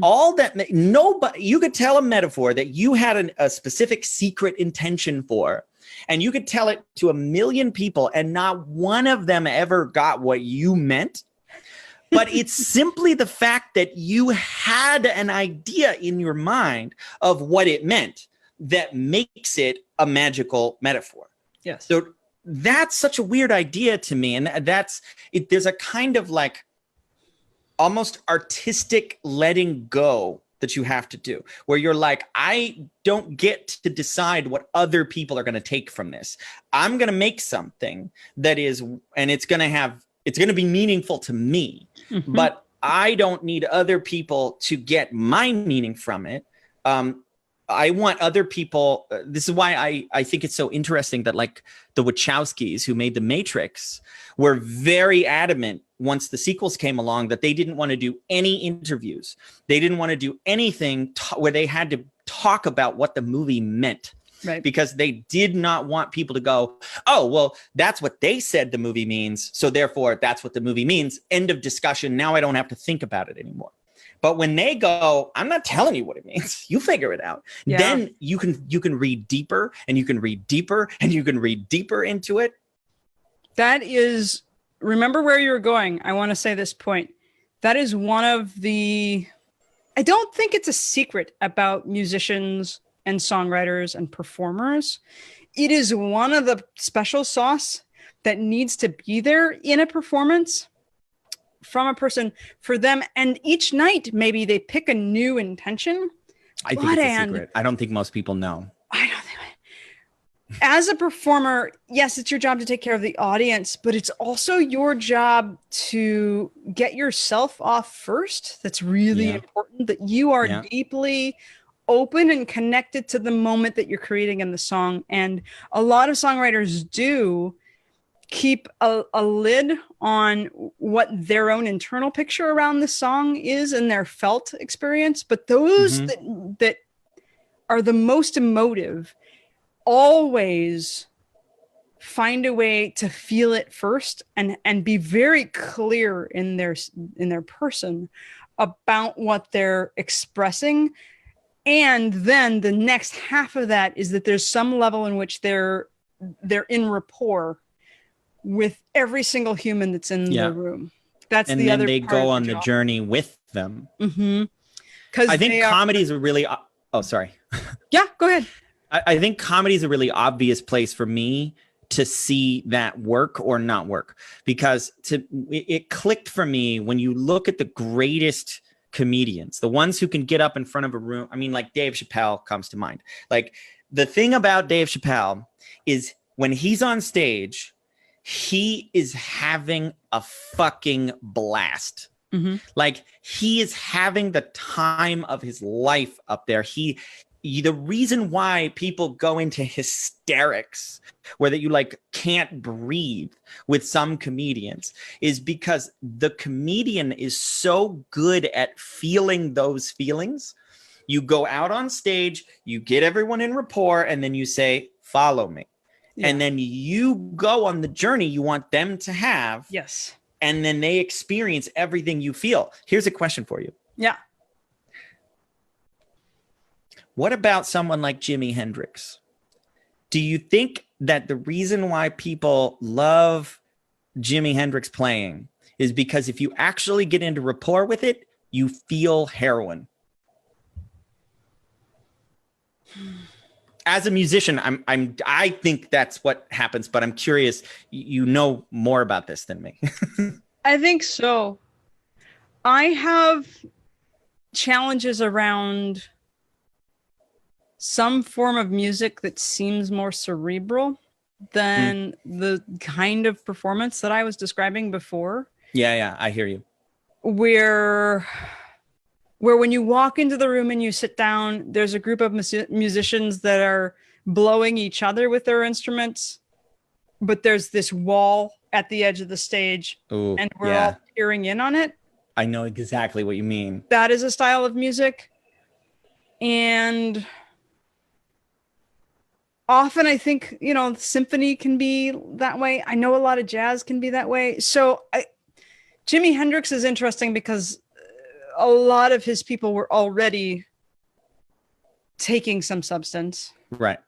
[SPEAKER 1] All that, nobody, you could tell a metaphor that you had a specific secret intention for, and you could tell it to 1 million people and not one of them ever got what you meant. But it's simply the fact that you had an idea in your mind of what it meant that makes it a magical metaphor.
[SPEAKER 2] Yes.
[SPEAKER 1] So that's such a weird idea to me. And that's it. There's a kind of like almost artistic letting go that you have to do, where you're like, I don't get to decide what other people are going to take from this. I'm going to make something that is, and it's going to be meaningful to me, but I don't need other people to get my meaning from it. I want other people. This is why I think it's so interesting that like the Wachowskis, who made The Matrix, were very adamant once the sequels came along that they didn't want to do any interviews. They didn't want to do anything where they had to talk about what the movie meant.
[SPEAKER 2] Right.
[SPEAKER 1] Because they did not want people to go, oh, well, that's what they said the movie means, so therefore that's what the movie means. End of discussion. Now I don't have to think about it anymore. But when they go, I'm not telling you what it means, you figure it out. Yeah. Then you can read deeper, and you can read deeper, and you can read deeper into it.
[SPEAKER 2] That is, remember where you're going. I want to say this point. That is one of the, I don't think it's a secret about musicians and songwriters and performers. It is one of the special sauce that needs to be there in a performance from a person for them. And each night, maybe they pick a new intention.
[SPEAKER 1] I think it's a secret. I don't think most people know.
[SPEAKER 2] I don't think. As a performer, yes, it's your job to take care of the audience, but it's also your job to get yourself off first. That's really important, that you are deeply open and connected to the moment that you're creating in the song. And a lot of songwriters do keep a lid on what their own internal picture around the song is and their felt experience. But those that are the most emotive always find a way to feel it first and be very clear in their person about what they're expressing. And then the next half of that is that there's some level in which they're in rapport with every single human that's in the room. That's
[SPEAKER 1] and
[SPEAKER 2] the
[SPEAKER 1] then
[SPEAKER 2] other
[SPEAKER 1] they
[SPEAKER 2] part
[SPEAKER 1] go
[SPEAKER 2] of
[SPEAKER 1] on the
[SPEAKER 2] job.
[SPEAKER 1] journey with them.
[SPEAKER 2] Because
[SPEAKER 1] I think comedies are really sorry.
[SPEAKER 2] Yeah, go ahead.
[SPEAKER 1] I think comedy is a really obvious place for me to see that work or not work, because it clicked for me when you look at the greatest comedians, the ones who can get up in front of a room. I mean, like Dave Chappelle comes to mind. Like, the thing about Dave Chappelle is when he's on stage, he is having a fucking blast. Like, he is having the time of his life up there. The reason why people go into hysterics where that you like can't breathe with some comedians is because the comedian is so good at feeling those feelings. You go out on stage, you get everyone in rapport, and then you say, follow me. Yeah. And then you go on the journey you want them to have.
[SPEAKER 2] Yes.
[SPEAKER 1] And then they experience everything you feel. Here's a question for you.
[SPEAKER 2] Yeah.
[SPEAKER 1] What about someone like Jimi Hendrix? Do you think that the reason why people love Jimi Hendrix playing is because if you actually get into rapport with it, you feel heroin? As a musician, I think that's what happens, but I'm curious. You know more about this than me.
[SPEAKER 2] I think so. I have challenges around some form of music that seems more cerebral than the kind of performance that I was describing before.
[SPEAKER 1] Yeah, I hear you.
[SPEAKER 2] Where when you walk into the room and you sit down, there's a group of musicians that are blowing each other with their instruments, but there's this wall at the edge of the stage.
[SPEAKER 1] Ooh,
[SPEAKER 2] and we're all peering in on it.
[SPEAKER 1] I know exactly what you mean.
[SPEAKER 2] That is a style of music. And often I think, symphony can be that way. I know a lot of jazz can be that way. So Jimi Hendrix is interesting because a lot of his people were already taking some substance.
[SPEAKER 1] Right.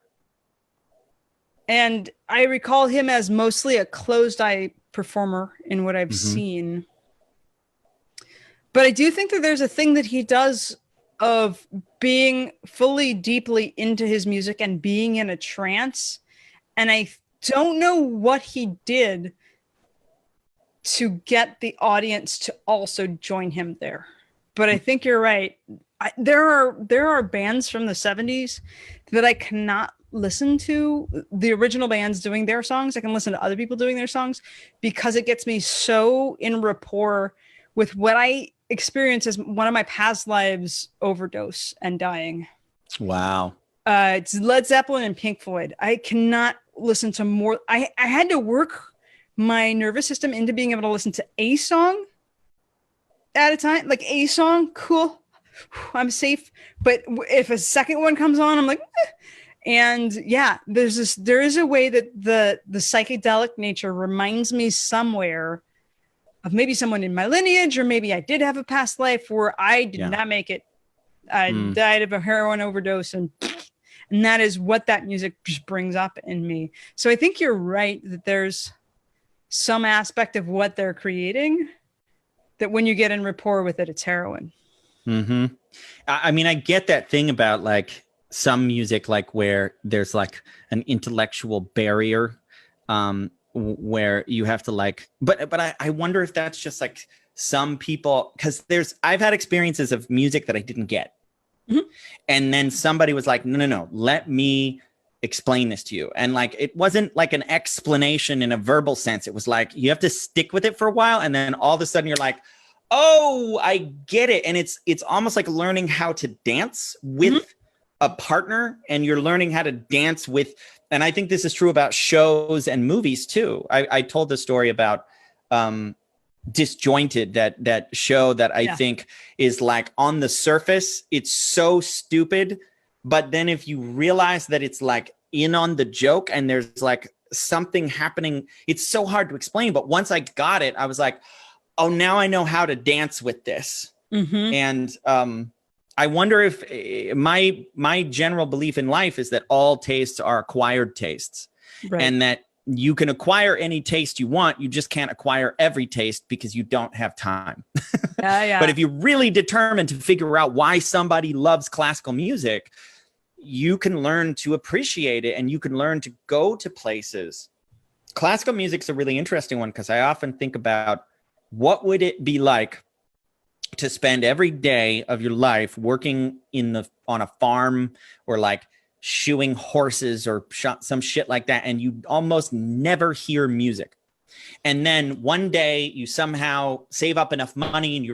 [SPEAKER 2] And I recall him as mostly a closed-eye performer in what I've seen. But I do think that there's a thing that he does of being fully, deeply into his music and being in a trance. And I don't know what he did to get the audience to also join him there. But I think you're right. There are bands from the 70s that I cannot listen to, the original bands doing their songs. I can listen to other people doing their songs because it gets me so in rapport with what I experience as one of my past lives, overdose and dying.
[SPEAKER 1] Wow.
[SPEAKER 2] It's Led Zeppelin and Pink Floyd. I cannot listen to more. I had to work my nervous system into being able to listen to a song at a time. Like a song, cool, I'm safe. But if a second one comes on, I'm like, eh. And yeah, there is a way that the psychedelic nature reminds me somewhere of maybe someone in my lineage, or maybe I did have a past life where I did not make it. I died of a heroin overdose, and that is what that music just brings up in me. So I think you're right that there's some aspect of what they're creating that when you get in rapport with it, it's heroin.
[SPEAKER 1] I mean, I get that thing about like some music, like where there's like an intellectual barrier, where you have to like, but I wonder if that's just like some people, because I've had experiences of music that I didn't get. And then somebody was like, no, let me explain this to you. And like, it wasn't like an explanation in a verbal sense. It was like, you have to stick with it for a while. And then all of a sudden you're like, oh, I get it. And it's almost like learning how to dance with a partner and you're learning how to dance with, and I think this is true about shows and movies too. I told the story about Disjointed, that show that I think is like, on the surface, it's so stupid. But then if you realize that it's like in on the joke and there's like something happening, it's so hard to explain. But once I got it, I was like, oh, now I know how to dance with this. And I wonder if my general belief in life is that all tastes are acquired tastes, and that you can acquire any taste you want. You just can't acquire every taste because you don't have time. But if you're really determined to figure out why somebody loves classical music, you can learn to appreciate it, and you can learn to go to places. Classical music's a really interesting one, because I often think about, what would it be like to spend every day of your life working on a farm, or like shoeing horses or some shit like that, and you almost never hear music. And then one day you somehow save up enough money and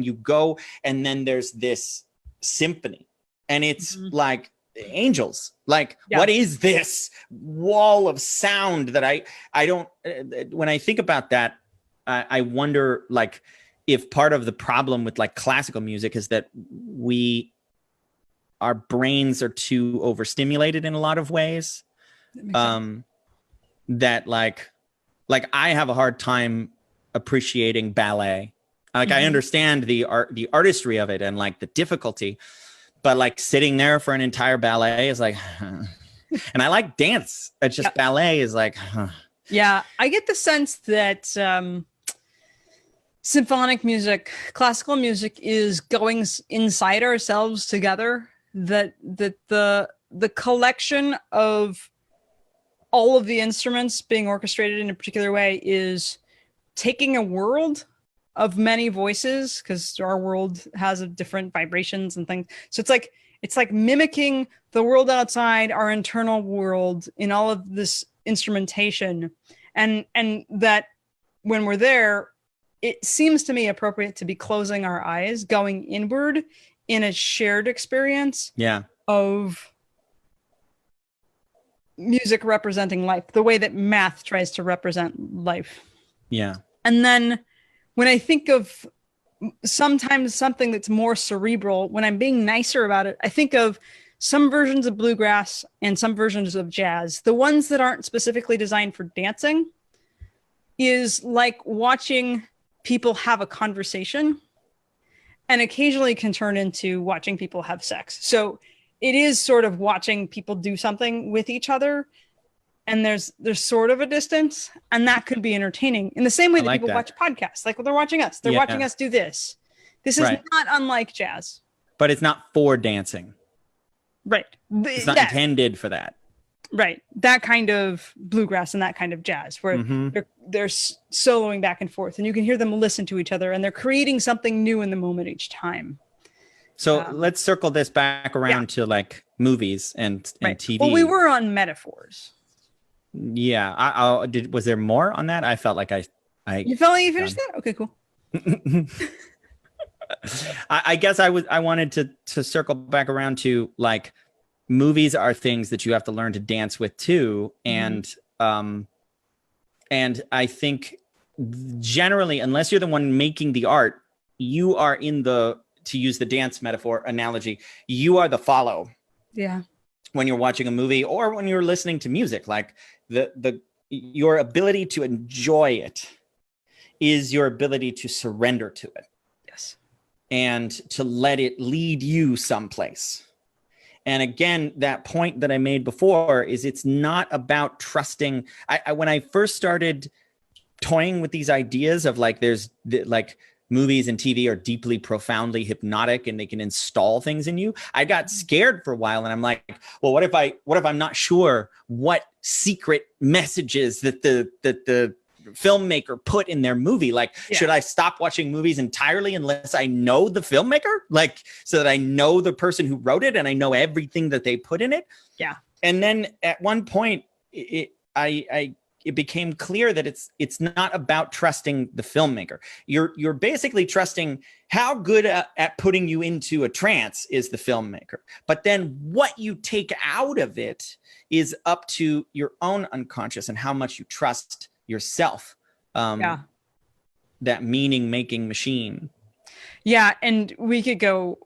[SPEAKER 1] you go, and then there's this symphony, and it's like angels. Like, what is this wall of sound that I don't, when I think about that, I wonder, like, if part of the problem with like classical music is that our brains are too overstimulated in a lot of ways. That like I have a hard time appreciating ballet. Like, I understand the artistry of it and like the difficulty, but like sitting there for an entire ballet is like, and I like dance. It's just ballet is like,
[SPEAKER 2] Yeah, I get the sense that symphonic music, classical music, is going inside ourselves together. That the collection of all of the instruments being orchestrated in a particular way is taking a world of many voices, because our world has different vibrations and things. So it's like mimicking the world outside our internal world in all of this instrumentation, and that when we're there, it seems to me appropriate to be closing our eyes, going inward in a shared experience of music representing life, the way that math tries to represent life. And then when I think of sometimes something that's more cerebral, when I'm being nicer about it, I think of some versions of bluegrass and some versions of jazz. The ones that aren't specifically designed for dancing is like watching people have a conversation, and occasionally can turn into watching people have sex. So it is sort of watching people do something with each other, and there's sort of a distance, and that could be entertaining in the same way that people watch podcasts. Like, they're watching us. They're watching us do this. This is not unlike jazz.
[SPEAKER 1] But it's not for dancing.
[SPEAKER 2] Right.
[SPEAKER 1] It's not intended for that.
[SPEAKER 2] Right. That kind of bluegrass and that kind of jazz, where they're soloing back and forth, and you can hear them listen to each other, and they're creating something new in the moment each time.
[SPEAKER 1] So let's circle this back around to like movies and TV.
[SPEAKER 2] Well, we were on metaphors.
[SPEAKER 1] Yeah. Was there more on that? I felt like
[SPEAKER 2] You felt like you finished that? Okay, cool.
[SPEAKER 1] I guess I wanted to circle back around to, like, movies are things that you have to learn to dance with too. And I think generally, unless you're the one making the art, you are to use the dance metaphor analogy, you are the follow.
[SPEAKER 2] Yeah.
[SPEAKER 1] When you're watching a movie or when you're listening to music, like your ability to enjoy it is your ability to surrender to it.
[SPEAKER 2] Yes. And
[SPEAKER 1] to let it lead you someplace. And again, that point that I made before is, it's not about trusting. When I first started toying with these ideas of like, movies and TV are deeply, profoundly hypnotic and they can install things in you, I got scared for a while, and I'm like, well, what if I'm not sure what secret messages that the filmmaker put in their movie? Like, should I stop watching movies entirely unless I know the filmmaker? Like, so that I know the person who wrote it and I know everything that they put in it?
[SPEAKER 2] Yeah.
[SPEAKER 1] And then at one point, I it became clear that it's not about trusting the filmmaker. You're basically trusting how good at putting you into a trance is the filmmaker. But then what you take out of it is up to your own unconscious and how much you trust yourself. That meaning making machine.
[SPEAKER 2] Yeah, and we can do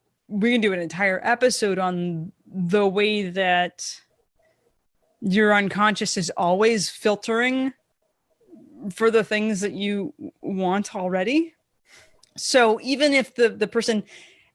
[SPEAKER 2] an entire episode on the way that your unconscious is always filtering for the things that you want already. So even if the person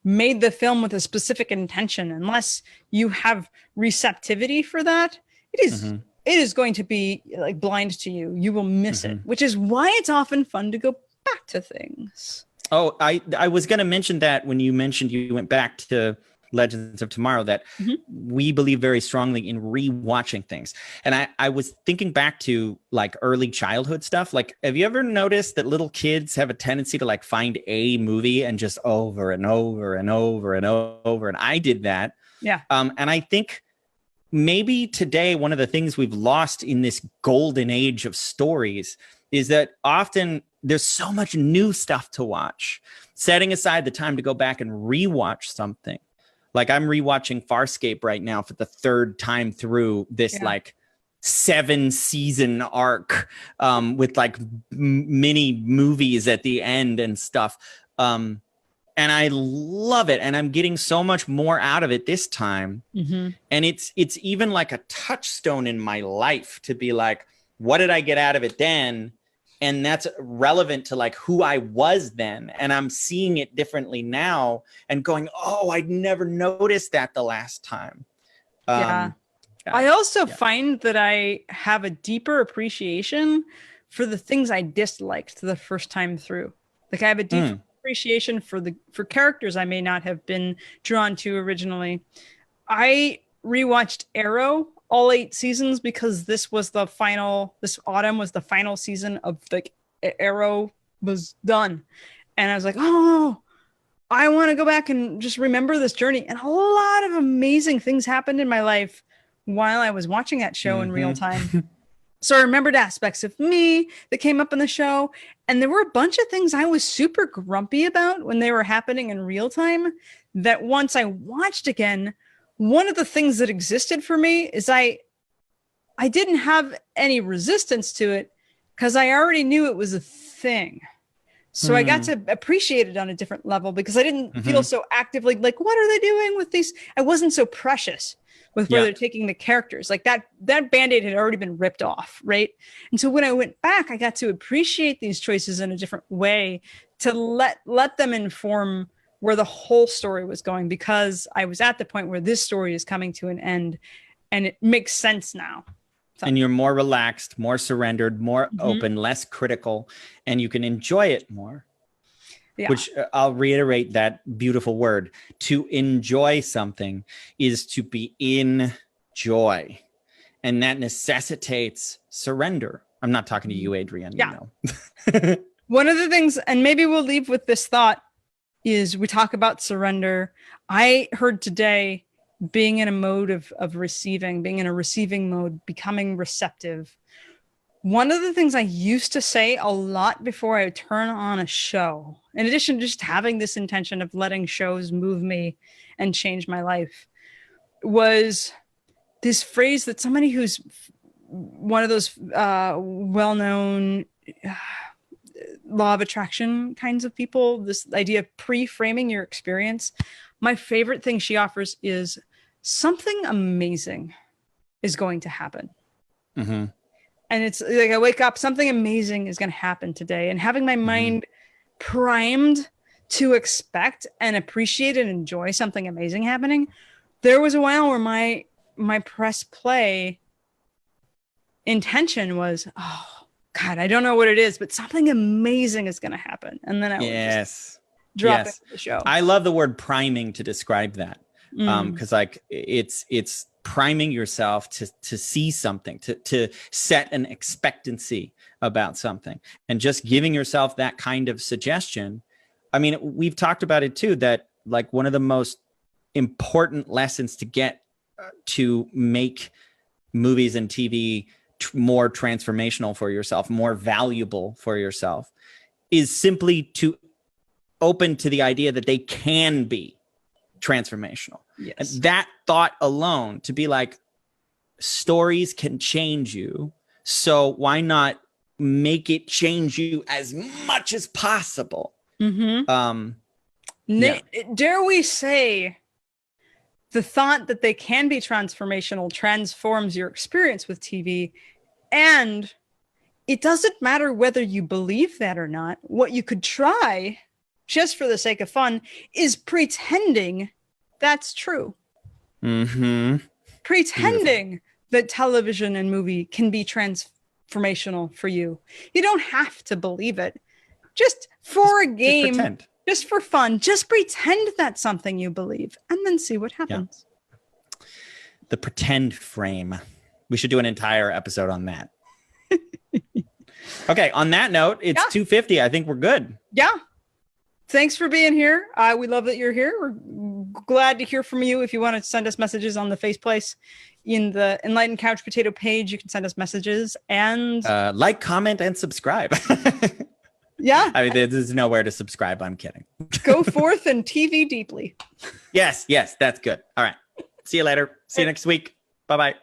[SPEAKER 2] made the film with a specific intention, unless you have receptivity for that, it is going to be like blind to you. You will miss it, which is why it's often fun to go back to things.
[SPEAKER 1] Oh, I was going to mention that when you mentioned you went back to Legends of Tomorrow, that we believe very strongly in rewatching things. And I was thinking back to like early childhood stuff. Like, have you ever noticed that little kids have a tendency to like find a movie and just over and over and over and over? And I did that.
[SPEAKER 2] Yeah.
[SPEAKER 1] And I think maybe today, one of the things we've lost in this golden age of stories is that often there's so much new stuff to watch. Setting aside the time to go back and rewatch something. Like I'm rewatching Farscape right now for the third time through this like 7-season arc with like mini movies at the end and stuff. And I love it. And I'm getting so much more out of it this time. And it's even like a touchstone in my life to be like, what did I get out of it then? And that's relevant to like who I was then. And I'm seeing it differently now and going, oh, I'd never noticed that the last time.
[SPEAKER 2] I also find that I have a deeper appreciation for the things I disliked the first time through. Like I have a deep appreciation for characters I may not have been drawn to originally. I rewatched Arrow all 8 seasons because this autumn was the final season of like Arrow was done. And I was like, oh, I want to go back and just remember this journey. And a lot of amazing things happened in my life while I was watching that show in real time. So I remembered aspects of me that came up in the show. And there were a bunch of things I was super grumpy about when they were happening in real time that once I watched again, one of the things that existed for me is I didn't have any resistance to it because I already knew it was a thing. So I got to appreciate it on a different level because I didn't feel so actively like, what are they doing with these? I wasn't so precious with where they're taking the characters. Like that Band-Aid had already been ripped off, right? And so when I went back, I got to appreciate these choices in a different way to let them inform where the whole story was going, because I was at the point where this story is coming to an end and it makes sense now. So.
[SPEAKER 1] And you're more relaxed, more surrendered, more open, less critical, and you can enjoy it more. Yeah. Which I'll reiterate that beautiful word. To enjoy something is to be in joy. And that necessitates surrender. I'm not talking to you, Adrianne.
[SPEAKER 2] Yeah.
[SPEAKER 1] You know.
[SPEAKER 2] One of the things, and maybe we'll leave with this thought, is we talk about surrender. I heard today being in a mode of receiving, being in a receiving mode, becoming receptive. One of the things I used to say a lot before I would turn on a show, in addition to just having this intention of letting shows move me and change my life, was this phrase that somebody who's one of those well-known law of attraction kinds of people, this idea of pre-framing your experience. My favorite thing she offers is something amazing is going to happen. And it's like I wake up, something amazing is going to happen today. And having my mind primed to expect and appreciate and enjoy something amazing happening. There was a while where my press play intention was, oh, God, I don't know what it is, but something amazing is going to happen. And then I would just drop into the show.
[SPEAKER 1] I love the word priming to describe that. Because like it's priming yourself to see something, to set an expectancy about something, and just giving yourself that kind of suggestion. I mean, we've talked about it too, that like one of the most important lessons to get to make movies and TV more transformational for yourself, more valuable for yourself, is simply to open to the idea that they can be transformational.
[SPEAKER 2] Yes.
[SPEAKER 1] And that thought alone, to be like, stories can change you, so why not make it change you as much as possible?
[SPEAKER 2] Dare we say, the thought that they can be transformational transforms your experience with TV, and it doesn't matter whether you believe that or not. What you could try, just for the sake of fun, is pretending that's true. Pretending that television and movie can be transformational for you. You don't have to believe it. Just for a game. Just pretend. Just for fun, just pretend that's something you believe, and then see what happens.
[SPEAKER 1] Yeah. The pretend frame. We should do an entire episode on that. Okay, on that note, it's 2:50. I think we're good.
[SPEAKER 2] Yeah. Thanks for being here. We love that you're here. We're glad to hear from you. If you want to send us messages on the Faceplace, in the Enlightened Couch Potato page, you can send us messages and
[SPEAKER 1] like, comment, and subscribe.
[SPEAKER 2] Yeah.
[SPEAKER 1] I mean, there's nowhere to subscribe. I'm kidding.
[SPEAKER 2] Go forth and TV deeply.
[SPEAKER 1] Yes, that's good. All right. See you later. See you next week. Bye-bye.